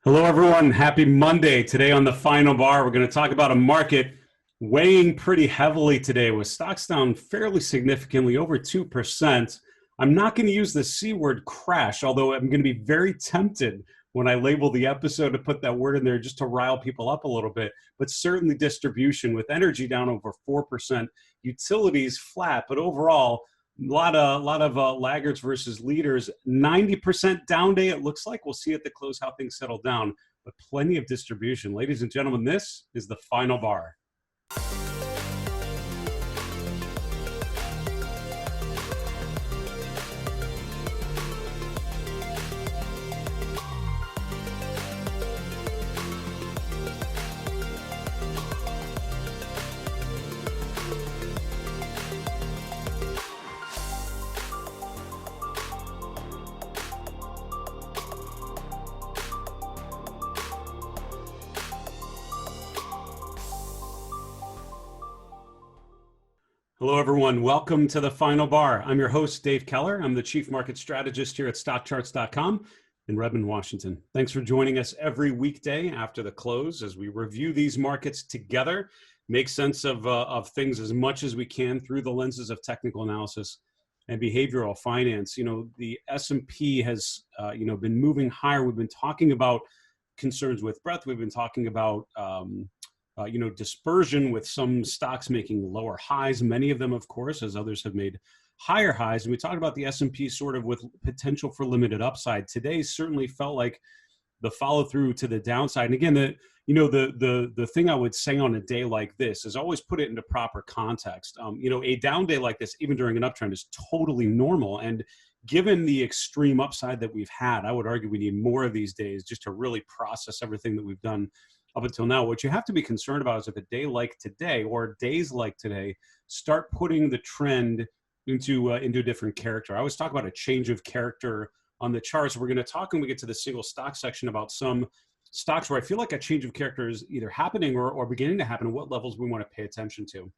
Hello, everyone. Happy Monday. Today on the final bar, we're going to talk about a market weighing pretty heavily today with stocks down fairly significantly, over 2%. I'm not going to use the C word crash, although I'm going to be very tempted when I label the episode to put that word in there just to rile people up a little bit. But certainly distribution with energy down over 4%, utilities flat, but overall, a lot of laggards versus leaders. 90% down day, it looks like. We'll see at the close how things settle down, but plenty of distribution. Ladies and gentlemen, this is the final bar. Hello, everyone. Welcome to the final bar. I'm your host, Dave Keller. I'm the Chief Market Strategist here at StockCharts.com in Redmond, Washington. Thanks for joining us every weekday after the close as we review these markets together, make sense of things as much as we can through the lenses of technical analysis and behavioral finance. You know, the S&P has, been moving higher. We've been talking about concerns with breadth. We've been talking about dispersion with some stocks making lower highs, many of them, of course, as others have made higher highs. And we talked about the S&P sort of with potential for limited upside. Today certainly felt like the follow through to the downside. And again, the thing I would say on a day like this is always put it into proper context. A down day like this, even during an uptrend, is totally normal. And given the extreme upside that we've had, I would argue we need more of these days just to really process everything that we've done up until now. What you have to be concerned about is if a day like today or days like today start putting the trend into a different character. I always talk about a change of character on the charts. We're going to talk when we get to the single stock section about some stocks where I feel like a change of character is either happening or beginning to happen, and what levels we want to pay attention to.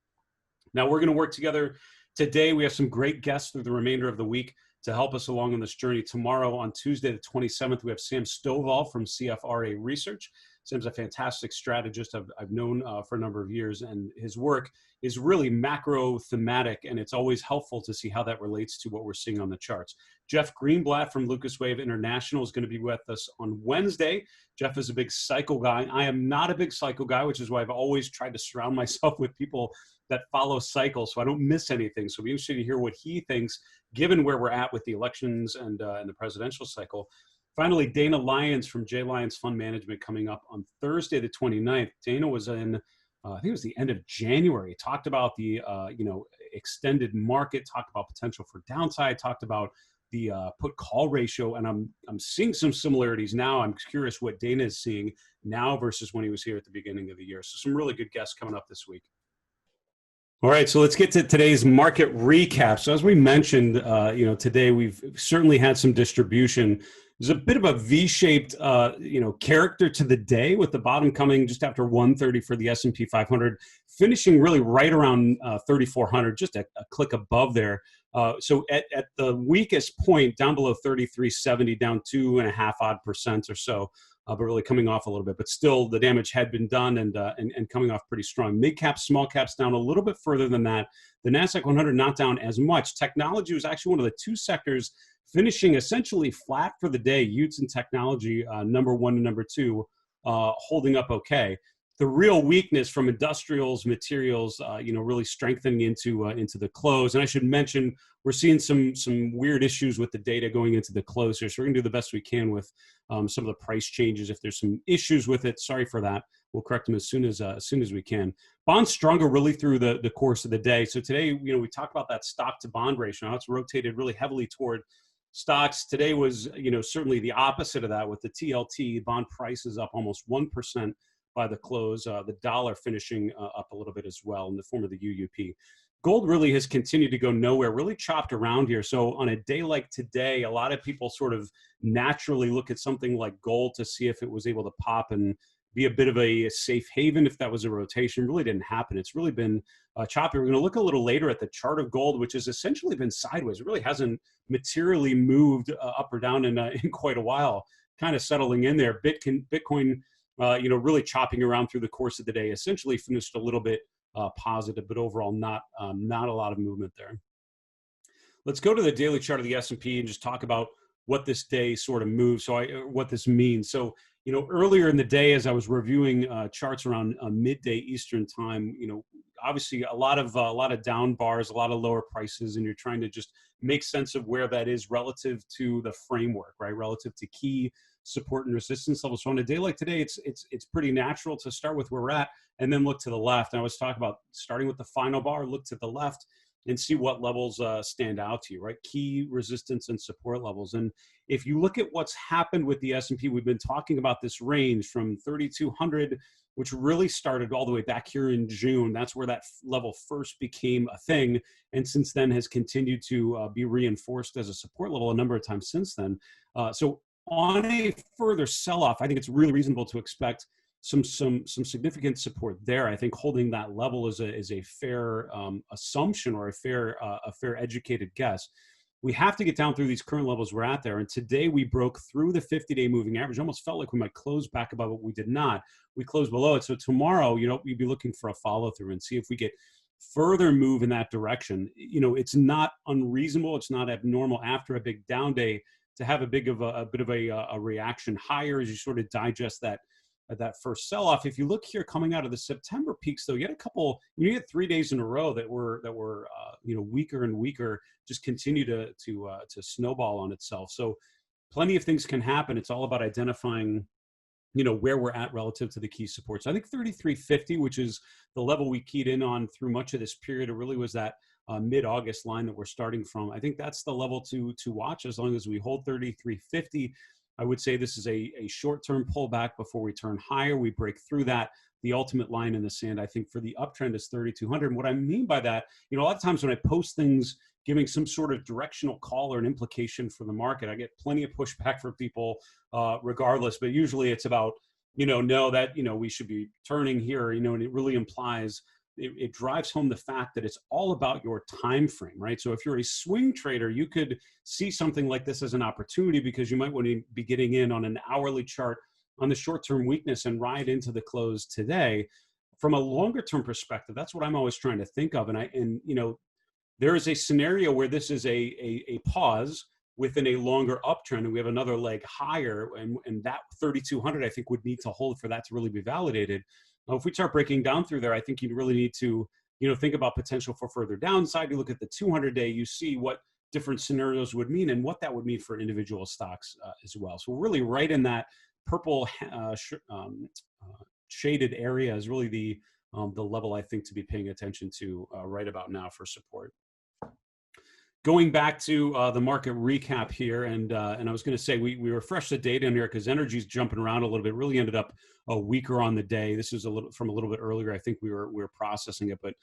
Now, we're going to work together today. We have some great guests through the remainder of the week to help us along on this journey. Tomorrow, on Tuesday, the 27th, we have Sam Stovall from CFRA Research. Sam's a fantastic strategist I've known for a number of years, and his work is really macro thematic, and it's always helpful to see how that relates to what we're seeing on the charts. Jeff Greenblatt from Lucas Wave International is going to be with us on Wednesday. Jeff is a big cycle guy. I am not a big cycle guy, which is why I've always tried to surround myself with people that follow cycles so I don't miss anything. So it'll be interesting to hear what he thinks, given where we're at with the elections and the presidential cycle. Finally, Dana Lyons from J. Lyons Fund Management coming up on Thursday, the 29th. Dana was in, I think it was the end of January, talked about the, extended market, talked about potential for downside, talked about the put-call ratio, and I'm seeing some similarities now. I'm curious what Dana is seeing now versus when he was here at the beginning of the year. So some really good guests coming up this week. All right, so let's get to today's market recap. So as we mentioned, today we've certainly had some distribution. There's a bit of a V-shaped, character to the day, with the bottom coming just after 130 for the S&P 500, finishing really right around 3,400, just a click above there. So at the weakest point, down below 3,370, down 2.5% or so. But really coming off a little bit, but still the damage had been done and coming off pretty strong. Mid caps, small caps down a little bit further than that. The NASDAQ 100 not down as much. Technology was actually one of the two sectors finishing essentially flat for the day. Utes and technology, number one and number two, holding up okay. The real weakness from industrials, materials, really strengthening into the close. And I should mention, we're seeing some weird issues with the data going into the close here. So we're gonna do the best we can with some of the price changes. If there's some issues with it, sorry for that. We'll correct them as soon as we can. Bonds stronger really through the course of the day. So today, we talked about that stock to bond ratio. Now it's rotated really heavily toward stocks. Today was, certainly the opposite of that, with the TLT bond prices up almost 1% by the close, the dollar finishing up a little bit as well in the form of the UUP. Gold really has continued to go nowhere, really chopped around here. So on a day like today, a lot of people sort of naturally look at something like gold to see if it was able to pop and be a bit of a safe haven if that was a rotation. Really didn't happen. It's really been choppy. We're going to look a little later at the chart of gold, which has essentially been sideways. It really hasn't materially moved up or down in quite a while. kind of settling in there. Bitcoin, really chopping around through the course of the day, essentially finished a little bit positive, but overall not a lot of movement there. Let's go to the daily chart of the S&P and just talk about what this day sort of moves. So what this means. So, earlier in the day, as I was reviewing charts around midday Eastern time, obviously a lot of down bars, a lot of lower prices, and you're trying to just make sense of where that is relative to the framework, right? Relative to key support and resistance levels. So on a day like today, it's pretty natural to start with where we're at and then look to the left. And I was talking about starting with the final bar, look to the left and see what levels stand out to you, right? Key resistance and support levels. And if you look at what's happened with the S&P, we've been talking about this range from 3,200, which really started all the way back here in June. That's where that level first became a thing. And since then has continued to be reinforced as a support level a number of times since then. So on a further sell-off, I think it's really reasonable to expect some significant support there. I think holding that level is a fair assumption or a fair educated guess. We have to get down through these current levels we're at there. And today we broke through the 50-day moving average. Almost felt like we might close back above it. We did not. We closed below it. So tomorrow, we'd be looking for a follow through and see if we get further move in that direction. It's not unreasonable. It's not abnormal after a big down day to have a bit of a reaction higher as you sort of digest that first sell-off. If you look here coming out of the September peaks, though, you had 3 days in a row that were weaker and weaker, just continue to snowball on itself. So plenty of things can happen. It's all about identifying where we're at relative to the key supports. I think 3350, which is the level we keyed in on through much of this period, it really was that mid-August line that we're starting from. I think that's the level to watch as long as we hold 3350. I would say this is a short-term pullback before we turn higher. We break through that. The ultimate line in the sand, I think, for the uptrend is 3,200. And what I mean by that, a lot of times when I post things giving some sort of directional call or an implication for the market, I get plenty of pushback from people regardless. But usually it's about, we should be turning here, and it really implies it drives home the fact that it's all about your time frame, right? So if you're a swing trader, you could see something like this as an opportunity because you might want to be getting in on an hourly chart on the short-term weakness and ride into the close today. From a longer-term perspective, that's what I'm always trying to think of. And there is a scenario where this is a pause within a longer uptrend, and we have another leg higher, and that 3,200 I think would need to hold for that to really be validated. If we start breaking down through there, I think you really need to, think about potential for further downside. You look at the 200-day, you see what different scenarios would mean and what that would mean for individual stocks as well. So we're really right in that purple shaded area is really the level I think to be paying attention to right about now for support. Going back to the market recap here, and I was going to say we refreshed the data in here because energy's jumping around a little bit. Really ended up weaker on the day. This is from a little bit earlier. I think we were processing it, but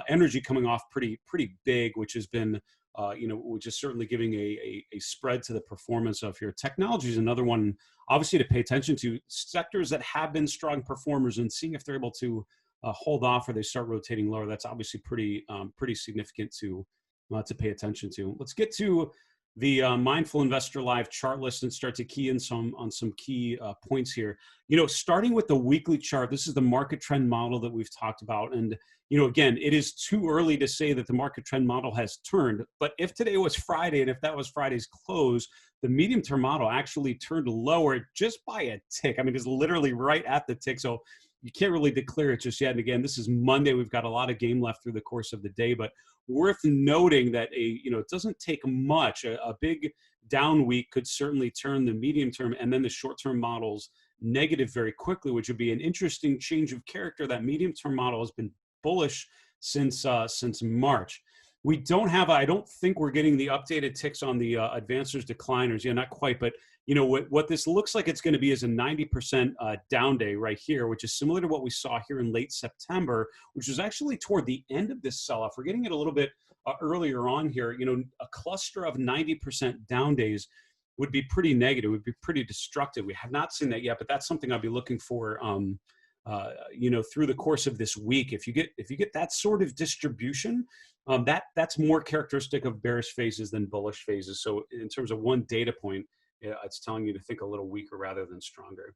energy coming off pretty big, which has been which is certainly giving a spread to the performance of here. Technology is another one, obviously, to pay attention to. Sectors that have been strong performers and seeing if they're able to hold off or they start rotating lower. That's obviously pretty significant to pay attention to. Let's get to the Mindful Investor Live chart list and start to key in on some key points here. Starting with the weekly chart, this is the market trend model that we've talked about. And, again, it is too early to say that the market trend model has turned. But if today was Friday and if that was Friday's close, the medium-term model actually turned lower just by a tick. I mean, it's literally right at the tick. So you can't really declare it just yet. And again, this is Monday. We've got a lot of game left through the course of the day, but worth noting that it doesn't take much. A big down week could certainly turn the medium term and then the short term models negative very quickly, which would be an interesting change of character. That medium term model has been bullish since March. We don't have, I don't think we're getting the updated ticks on the advancers decliners. Yeah, not quite, but what this looks like it's going to be is a 90% down day right here, which is similar to what we saw here in late September, which is actually toward the end of this sell-off. We're getting it a little bit earlier on here. A cluster of 90% down days would be pretty negative, would be pretty destructive. We have not seen that yet, but that's something I'll be looking for through the course of this week. If you get that sort of distribution, that's more characteristic of bearish phases than bullish phases. So in terms of one data point, it's telling you to think a little weaker rather than stronger.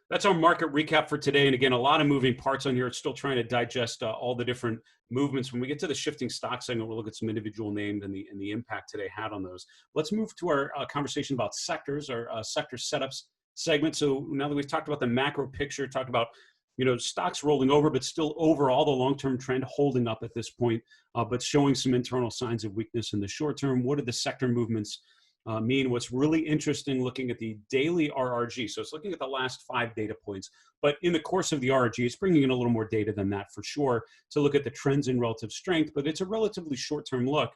That's our market recap for today. And again, a lot of moving parts on here. It's still trying to digest all the different movements. When we get to the shifting stock segment, we'll look at some individual names and the impact today had on those. Let's move to our conversation about sectors, our sector setups segment. So now that we've talked about the macro picture, talked about stocks rolling over, but still overall the long-term trend holding up at this point, but showing some internal signs of weakness in the short term. What do the sector movements mean? What's really interesting looking at the daily RRG, so it's looking at the last 5 data points, but in the course of the RRG, it's bringing in a little more data than that for sure to look at the trends in relative strength, but it's a relatively short-term look.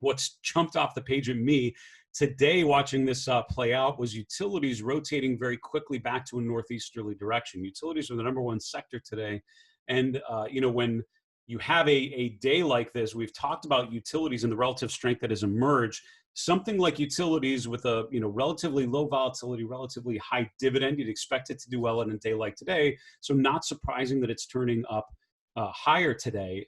What's jumped off the page at me today watching this play out was utilities rotating very quickly back to a northeasterly direction. Utilities are the #1 sector today, and when you have a day like this, we've talked about utilities and the relative strength that has emerged. Something like utilities with a relatively low volatility, relatively high dividend, you'd expect it to do well in a day like today. So not surprising that it's turning up higher today.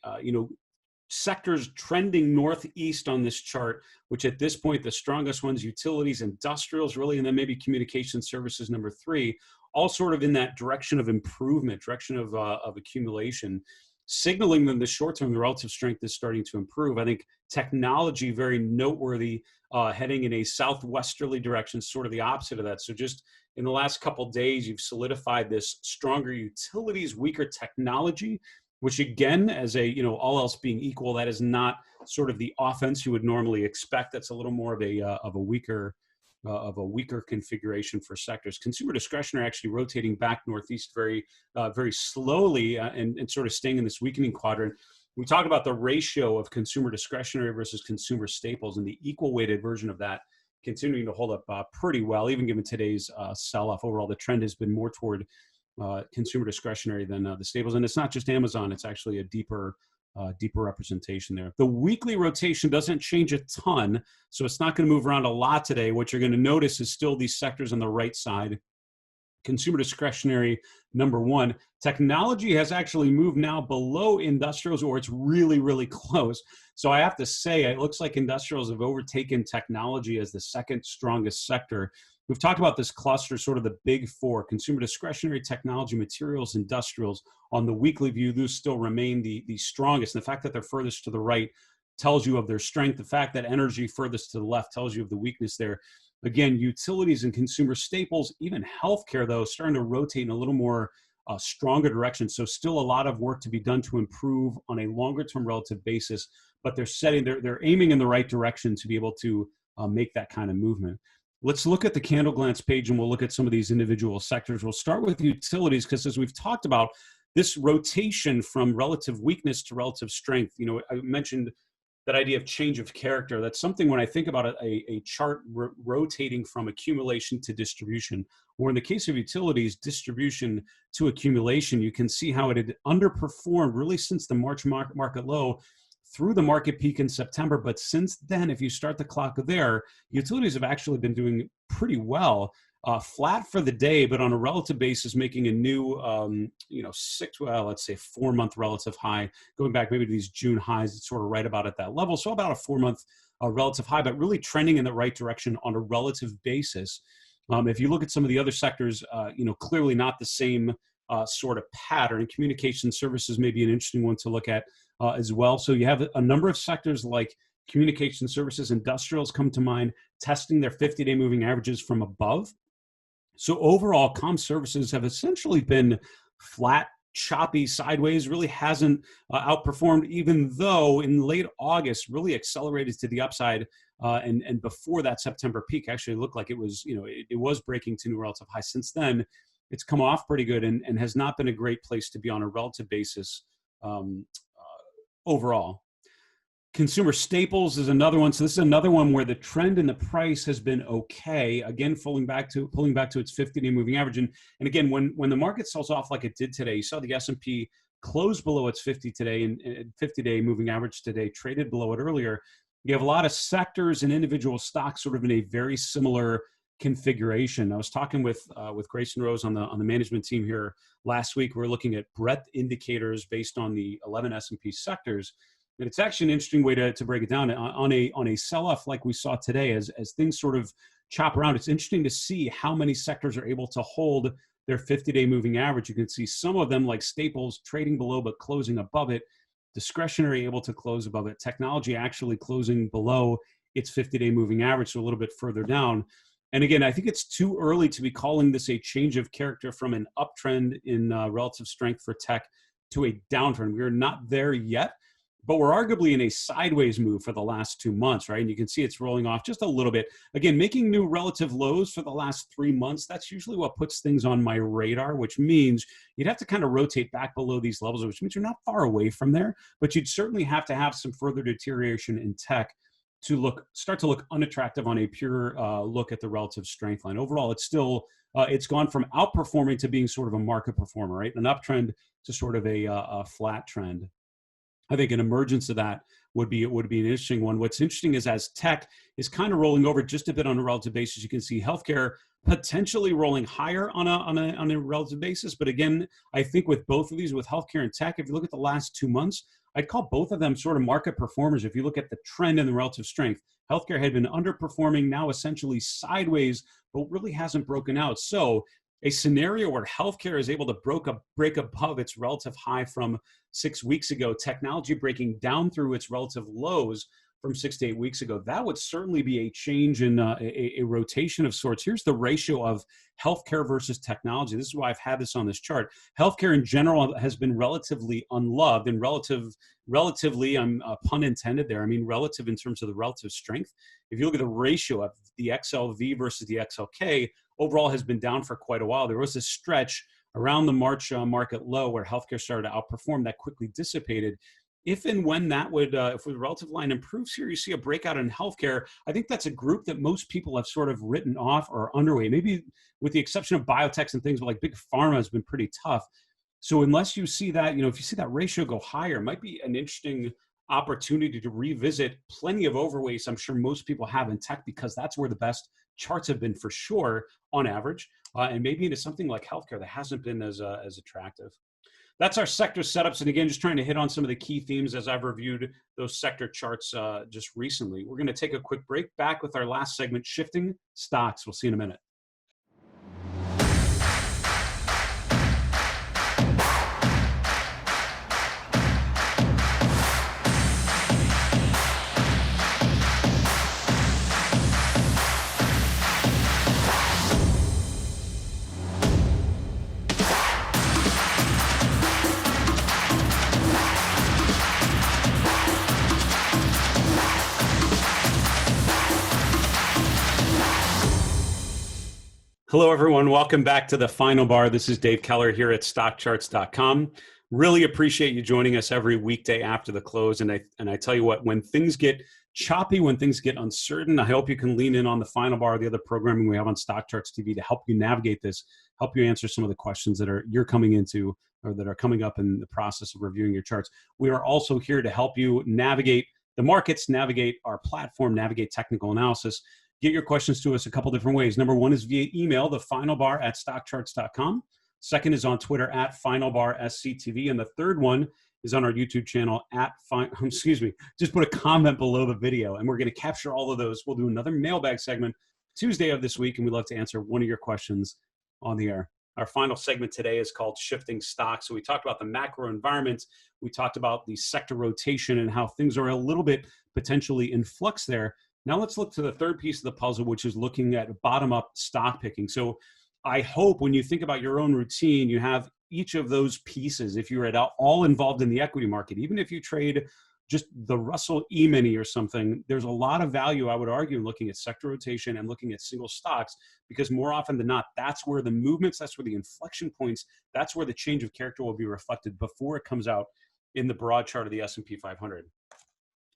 Sectors trending northeast on this chart, which at this point the strongest ones, utilities, industrials, really, and then maybe communication services #3, all sort of in that direction of improvement, direction of accumulation, signaling that in the short term the relative strength is starting to improve. I think technology very noteworthy, heading in a southwesterly direction, sort of the opposite of that. So just in the last couple of days, you've solidified this stronger utilities, weaker technology, which again, as all else being equal, that is not sort of the offense you would normally expect. That's a little more of a weaker configuration for sectors. Consumer discretionary actually rotating back northeast very slowly and sort of staying in this weakening quadrant. We talk about the ratio of consumer discretionary versus consumer staples, and the equal weighted version of that continuing to hold up pretty well, even given today's sell-off. Overall, the trend has been more toward consumer discretionary than the staples. And it's not just Amazon, it's actually a deeper representation there. The weekly rotation doesn't change a ton, so it's not going to move around a lot today. What you're going to notice is still these sectors on the right side. Consumer discretionary #1. Technology has actually moved now below industrials, or it's really, really close. So I have to say, it looks like industrials have overtaken technology as the second strongest sector. We've talked about this cluster, sort of the big 4: consumer discretionary, technology, materials, industrials. On the weekly view, those still remain the strongest. And the fact that they're furthest to the right tells you of their strength. The fact that energy furthest to the left tells you of the weakness there. Again, utilities and consumer staples, even healthcare, though, starting to rotate in a little more stronger direction. So still a lot of work to be done to improve on a longer term relative basis, but they're aiming in the right direction to be able to make that kind of movement. Let's look at the candle glance page, and we'll look at some of these individual sectors. We'll start with utilities, because as we've talked about, this rotation from relative weakness to relative strength, I mentioned that idea of change of character. That's something when I think about a chart rotating from accumulation to distribution, or in the case of utilities, distribution to accumulation, you can see how it had underperformed really since the March market low through the market peak in September. But since then, if you start the clock there, utilities have actually been doing pretty well. Flat for the day, but on a relative basis, making a new, let's say 4-month relative high, going back maybe to these June highs. It's sort of right about at that level. So about a 4-month relative high, but really trending in the right direction on a relative basis. If you look at some of the other sectors, clearly not the same sort of pattern. Communication services may be an interesting one to look at as well. So you have a number of sectors like communication services, industrials come to mind, testing their 50-day moving averages from above. So overall, comm services have essentially been flat, choppy, sideways, really hasn't outperformed, even though in late August really accelerated to the upside. And before that September peak actually looked like it was, it was breaking to new relative high. Since then, it's come off pretty good and has not been a great place to be on a relative basis overall. Consumer staples is another one. So this is another one where the trend in the price has been okay. Again, pulling back to its 50-day moving average. And again, when the market sells off like it did today, you saw the S&P close below its 50-day and 50-day moving average today, traded below it earlier. You have a lot of sectors and individual stocks sort of in a very similar configuration. I was talking with Grayson Rose on the management team here last week. We're looking at breadth indicators based on the 11 S&P sectors. And it's actually an interesting way to break it down on a sell-off like we saw today, as things sort of chop around, it's interesting to see how many sectors are able to hold their 50-day moving average. You can see some of them, like staples, trading below but closing above it. Discretionary able to close above it. Technology actually closing below its 50-day moving average, so a little bit further down. And again, I think it's too early to be calling this a change of character from an uptrend in relative strength for tech to a downtrend. We're not there yet, but we're arguably in a sideways move for the last 2 months, right? And you can see it's rolling off just a little bit. Again, making new relative lows for the last 3 months, that's usually what puts things on my radar, which means you'd have to kind of rotate back below these levels, which means you're not far away from there, but you'd certainly have to have some further deterioration in tech to start to look unattractive on a pure look at the relative strength line. Overall, it's still, it's gone from outperforming to being sort of a market performer, right? An uptrend to sort of a flat trend. I think an emergence of that would be an interesting one. What's interesting is as tech is kind of rolling over just a bit on a relative basis, you can see healthcare potentially rolling higher on a relative basis. But again, I think with both of these, with healthcare and tech, if you look at the last 2 months, I'd call both of them sort of market performers. If you look at the trend and the relative strength, healthcare had been underperforming, now essentially sideways, but really hasn't broken out. So a scenario where healthcare is able to break above its relative high from 6 weeks ago, technology breaking down through its relative lows from 6 to 8 weeks ago, that would certainly be a change in a rotation of sorts. Here's the ratio of healthcare versus technology. This is why I've had this on this chart. Healthcare in general has been relatively unloved, and relatively, I'm pun intended there, I mean relative in terms of the relative strength. If you look at the ratio of the XLV versus the XLK, overall has been down for quite a while. There was a stretch around the March market low where healthcare started to outperform, that quickly dissipated. If and when that would, if the relative line improves here, you see a breakout in healthcare. I think that's a group that most people have sort of written off or underweight, maybe with the exception of biotechs and things, but like big pharma has been pretty tough. So unless you see that, if you see that ratio go higher, it might be an interesting opportunity to revisit plenty of overweights I'm sure most people have in tech, because that's where the best charts have been for sure on average, and maybe into something like healthcare that hasn't been as attractive. That's our sector setups. And again, just trying to hit on some of the key themes as I've reviewed those sector charts just recently. We're going to take a quick break, back with our last segment, shifting stocks. We'll see you in a minute. Hello, everyone. Welcome back to the Final Bar. This is Dave Keller here at StockCharts.com. Really appreciate you joining us every weekday after the close. And I tell you what, when things get choppy, when things get uncertain, I hope you can lean in on the Final Bar, the other programming we have on StockCharts TV to help you navigate this, help you answer some of the questions that you're coming into or that are coming up in the process of reviewing your charts. We are also here to help you navigate the markets, navigate our platform, navigate technical analysis. Get your questions to us a couple different ways. Number one is via email, thefinalbar@stockcharts.com. Second is on Twitter @finalbarsctv. And the third one is on our YouTube channel just put a comment below the video. And we're going to capture all of those. We'll do another mailbag segment Tuesday of this week, and we'd love to answer one of your questions on the air. Our final segment today is called Shifting Stocks. So we talked about the macro environment. We talked about the sector rotation and how things are a little bit potentially in flux there. Now let's look to the third piece of the puzzle, which is looking at bottom-up stock picking. So I hope when you think about your own routine, you have each of those pieces. If you're at all involved in the equity market, even if you trade just the Russell E-mini or something, there's a lot of value, I would argue, in looking at sector rotation and looking at single stocks, because more often than not, that's where the movements, that's where the inflection points, that's where the change of character will be reflected before it comes out in the broad chart of the S&P 500.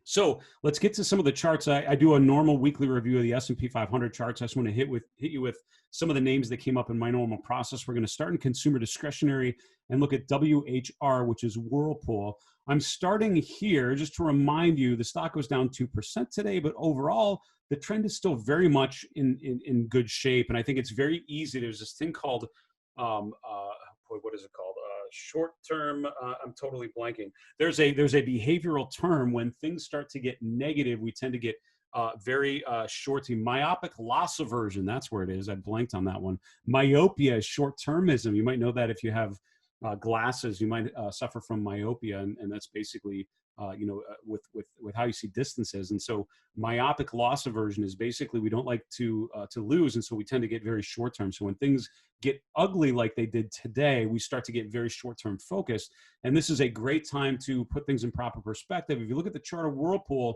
So let's get to some of the charts. I do a normal weekly review of the S&P 500 charts. I just want to hit you with some of the names that came up in my normal process. We're going to start in consumer discretionary and look at WHR, which is Whirlpool. I'm starting here just to remind you the stock was down 2% today, but overall the trend is still very much in good shape. And I think it's very easy. There's this thing called what is it called? Short term, I'm totally blanking. There's a behavioral term when things start to get negative, we tend to get very short team. Myopic loss aversion, that's where it is. I blanked on that one. Myopia is short-termism. You might know that if you have glasses, you might suffer from myopia, and that's basically with how you see distances. And so myopic loss aversion is basically we don't like to lose, and so we tend to get very short term. So when things get ugly like they did today, we start to get very short term focused. And this is a great time to put things in proper perspective. If you look at the chart of Whirlpool,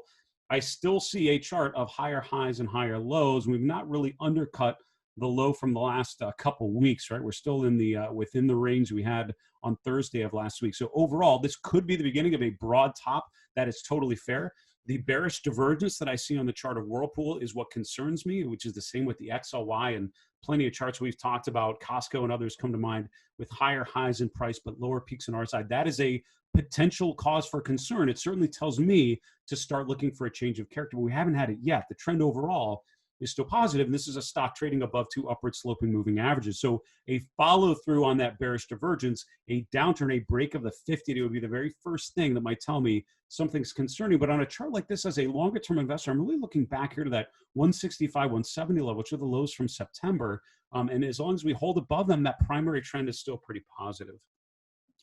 I still see a chart of higher highs and higher lows. We've not really undercut the low from the last couple weeks, right? We're still in the within the range we had on Thursday of last week. So overall, this could be the beginning of a broad top. That is totally fair. The bearish divergence that I see on the chart of Whirlpool is what concerns me, which is the same with the XLY and plenty of charts we've talked about. Costco and others come to mind with higher highs in price, but lower peaks on our side. That is a potential cause for concern. It certainly tells me to start looking for a change of character, but we haven't had it yet. The trend overall is still positive, and this is a stock trading above two upward sloping moving averages. So a follow through on that bearish divergence, a downturn, a break of the 50 would be the very first thing that might tell me something's concerning. But on a chart like this, as a longer term investor, I'm really looking back here to that 165, 170 level, which are the lows from September. And as long as we hold above them, that primary trend is still pretty positive.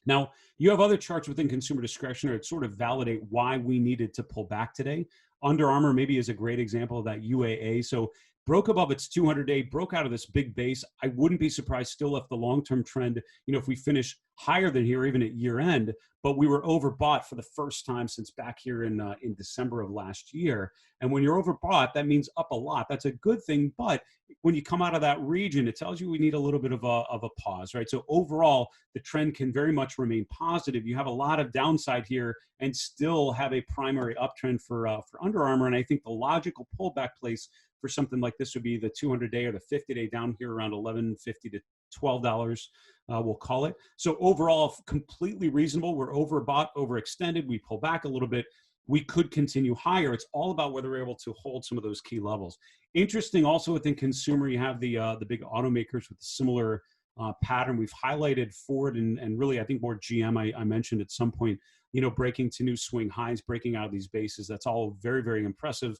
Now, you have other charts within consumer discretionary that sort of validate why we needed to pull back today. Under Armour maybe is a great example of that UAA. So broke above its 200-day, broke out of this big base. I wouldn't be surprised still if the long-term trend, if we finish higher than here, even at year end, but we were overbought for the first time since back here in December of last year. And when you're overbought, that means up a lot. That's a good thing. But when you come out of that region, it tells you we need a little bit of a pause, right? So overall, the trend can very much remain positive. You have a lot of downside here and still have a primary uptrend for Under Armour. And I think the logical pullback place for something like this would be the 200-day or the 50-day down here around $11.50 to $12, we'll call it. So overall, completely reasonable. We're overbought, overextended. We pull back a little bit. We could continue higher. It's all about whether we're able to hold some of those key levels. Interesting also within consumer, you have the big automakers with a similar pattern. We've highlighted Ford and really I think more GM I mentioned at some point, breaking to new swing highs, breaking out of these bases. That's all very, very impressive.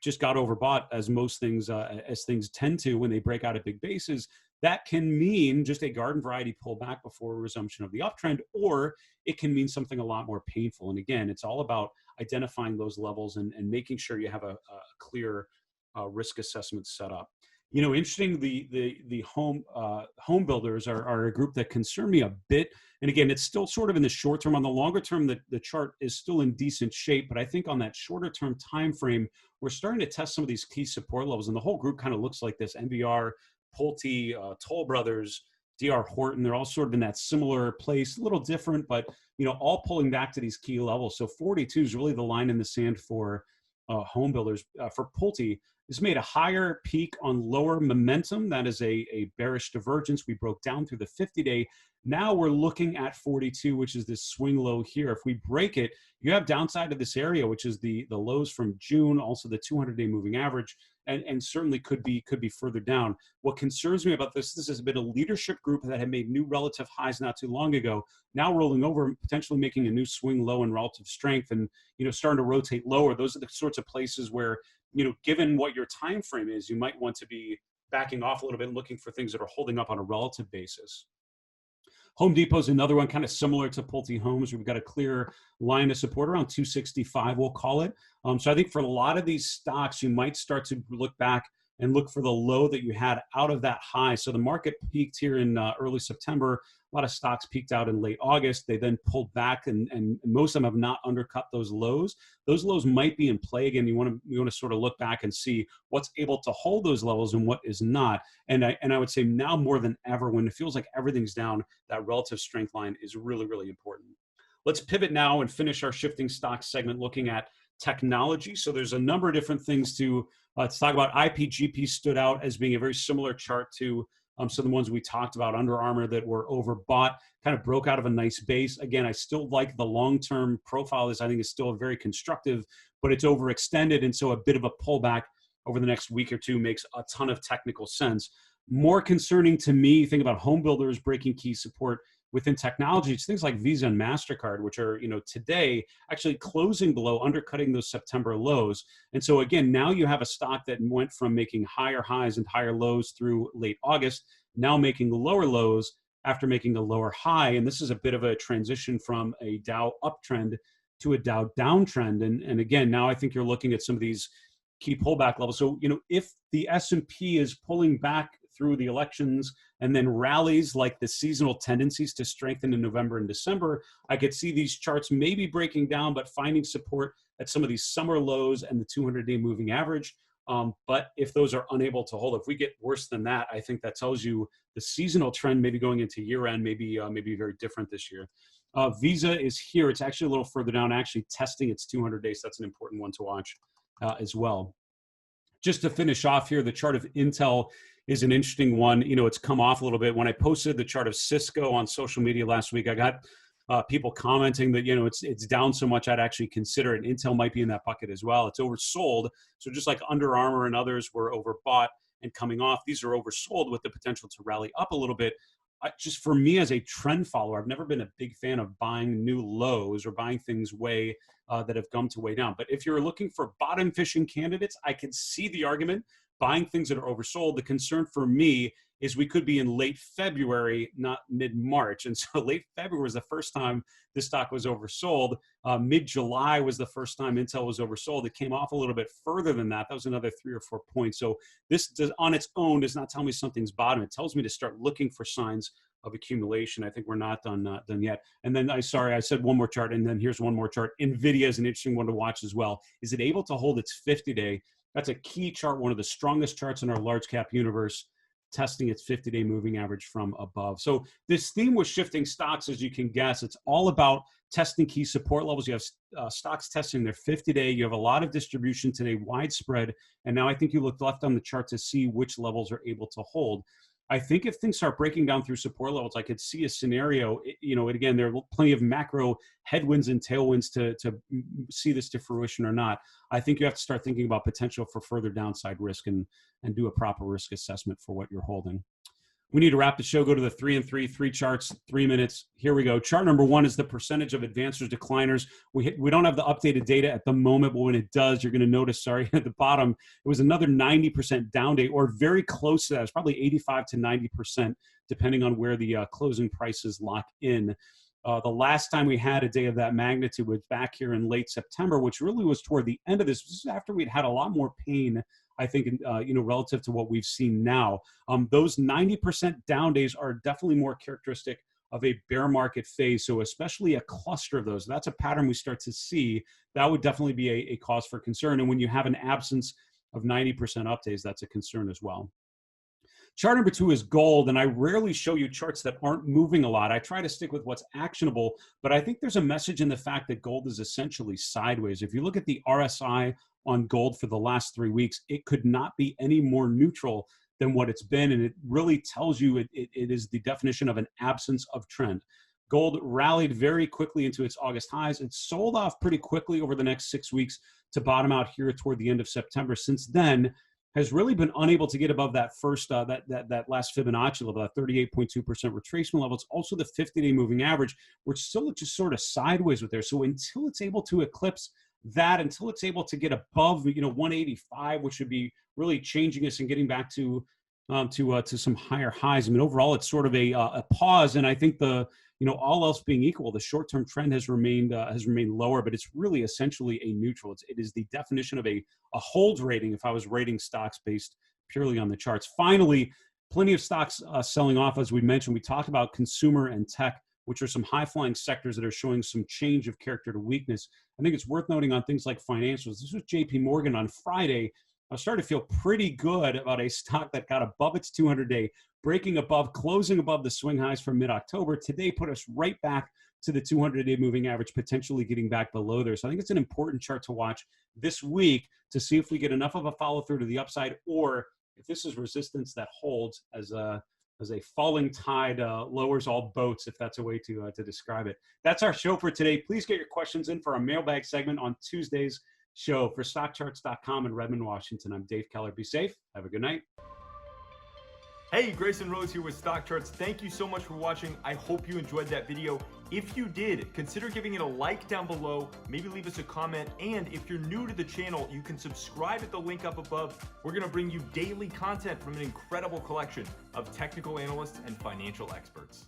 Just got overbought as most things, as things tend to when they break out at big bases. That can mean just a garden variety pullback before a resumption of the uptrend, or it can mean something a lot more painful. And again, it's all about identifying those levels and making sure you have a clear risk assessment set up. Interesting, the home builders are a group that concern me a bit. And again, it's still sort of in the short term. On the longer term, the chart is still in decent shape. But I think on that shorter term time frame, we're starting to test some of these key support levels. And the whole group kind of looks like this: NVR, Pulte, Toll Brothers, DR Horton. They're all sort of in that similar place, a little different, but all pulling back to these key levels. So 42 is really the line in the sand for home builders. For Pulte, this made a higher peak on lower momentum. That is a bearish divergence. We broke down through the 50-day. Now we're looking at 42, which is this swing low here. If we break it, you have downside to this area, which is the lows from June, also the 200-day moving average, and certainly could be further down. What concerns me about this has been a leadership group that had made new relative highs not too long ago, now rolling over, potentially making a new swing low in relative strength and starting to rotate lower. Those are the sorts of places where, given what your time frame is, you might want to be backing off a little bit and looking for things that are holding up on a relative basis. Home Depot is another one kind of similar to Pulte Homes. We've got a clear line of support around 265, we'll call it. So I think for a lot of these stocks, you might start to look back and look for the low that you had out of that high. So the market peaked here in early September. A lot of stocks peaked out in late August. They then pulled back, and most of them have not undercut those lows. Those lows might be in play again. You want to sort of look back and see what's able to hold those levels and what is not. And I would say now more than ever, when it feels like everything's down, that relative strength line is really, really important. Let's pivot now and finish our shifting stocks segment looking at technology. So there's a number of different things to talk about. IPGP stood out as being a very similar chart to some of the ones we talked about. Under Armour that were overbought, kind of broke out of a nice base. Again, I still like the long-term profile. I think is still very constructive, but it's overextended. And so a bit of a pullback over the next week or two makes a ton of technical sense. More concerning to me, think about home builders breaking key support. within technology, it's things like Visa and MasterCard, which are, today actually closing below, undercutting those September lows. And so again, now you have a stock that went from making higher highs and higher lows through late August, now making lower lows after making a lower high. And this is a bit of a transition from a Dow uptrend to a Dow downtrend. And again, now I think you're looking at some of these key pullback levels. So, if the S&P is pulling back through the elections and then rallies like the seasonal tendencies to strengthen in November and December, I could see these charts maybe breaking down, but finding support at some of these summer lows and the 200-day moving average. But if those are unable to hold, if we get worse than that, I think that tells you the seasonal trend maybe going into year end, maybe very different this year. Visa is here. It's actually a little further down, actually testing its 200 days. That's an important one to watch as well. Just to finish off here, the chart of Intel is an interesting one. It's come off a little bit. When I posted the chart of Cisco on social media last week, I got people commenting that, it's down so much I'd actually consider it. Intel might be in that bucket as well. It's oversold. So just like Under Armour and others were overbought and coming off, these are oversold with the potential to rally up a little bit. Just for me as a trend follower, I've never been a big fan of buying new lows or buying things way that have come to way down. But if you're looking for bottom fishing candidates, I can see the argument buying things that are oversold. The concern for me is we could be in late February, not mid-March. And so late February was the first time this stock was oversold. Mid-July was the first time Intel was oversold. It came off a little bit further than that. That was another 3 or 4 points. So this on its own does not tell me something's bottom. It tells me to start looking for signs of accumulation. I think we're not done yet. And then I said one more chart, and then here's one more chart. NVIDIA is an interesting one to watch as well. Is it able to hold its 50-day? That's a key chart, one of the strongest charts in our large cap universe, testing its 50-day moving average from above. So this theme with shifting stocks, as you can guess, it's all about testing key support levels. You have stocks testing their 50-day. You have a lot of distribution today, widespread. And now I think you look left on the chart to see which levels are able to hold. I think if things start breaking down through support levels, I could see a scenario, and again, there are plenty of macro headwinds and tailwinds to see this to fruition or not. I think you have to start thinking about potential for further downside risk and do a proper risk assessment for what you're holding. We need to wrap the show. Go to the 3 and 3, 3 charts, 3 minutes. Here we go. Chart number 1 is the percentage of advancers decliners. We don't have the updated data at the moment, but when it does, you're going to notice, at the bottom, it was another 90% down day, or very close to that. It's probably 85 to 90%, depending on where the closing prices lock in. The last time we had a day of that magnitude was back here in late September, which really was toward the end of this. This is after we'd had a lot more pain, I think, relative to what we've seen now. Those 90% down days are definitely more characteristic of a bear market phase. So especially a cluster of those, that's a pattern we start to see. That would definitely be a cause for concern. And when you have an absence of 90% up days, that's a concern as well. Chart number 2 is gold, and I rarely show you charts that aren't moving a lot. I try to stick with what's actionable, but I think there's a message in the fact that gold is essentially sideways. If you look at the RSI on gold for the last 3 weeks, it could not be any more neutral than what it's been, and it really tells you it is the definition of an absence of trend. Gold rallied very quickly into its August highs. It sold off pretty quickly over the next 6 weeks to bottom out here toward the end of September. Since then, has really been unable to get above that first, that last Fibonacci level, that 38.2% retracement level. It's also the 50-day moving average. We're still just sort of sideways with there. So until it's able to eclipse that, until it's able to get above, 185, which would be really changing us and getting back to some higher highs. I mean, overall, it's sort of a pause. And I think all else being equal, the short-term trend has remained lower, but it's really essentially a neutral. It is the definition of a hold rating if I was rating stocks based purely on the charts. Finally, plenty of stocks selling off, as we mentioned. We talked about consumer and tech, which are some high-flying sectors that are showing some change of character to weakness. I think it's worth noting on things like financials. This was JP Morgan on Friday. I started to feel pretty good about a stock that got above its 200-day, closing above the swing highs from mid-October. Today put us right back to the 200-day moving average, potentially getting back below there. So I think it's an important chart to watch this week to see if we get enough of a follow-through to the upside, or if this is resistance that holds as a falling tide lowers all boats, if that's a way to describe it. That's our show for today. Please get your questions in for our mailbag segment on Tuesday's show. For StockCharts.com in Redmond, Washington, I'm Dave Keller. Be safe. Have a good night. Hey, Grayson Rose here with StockCharts. Thank you so much for watching. I hope you enjoyed that video. If you did, consider giving it a like down below, maybe leave us a comment, and if you're new to the channel, you can subscribe at the link up above. We're gonna bring you daily content from an incredible collection of technical analysts and financial experts.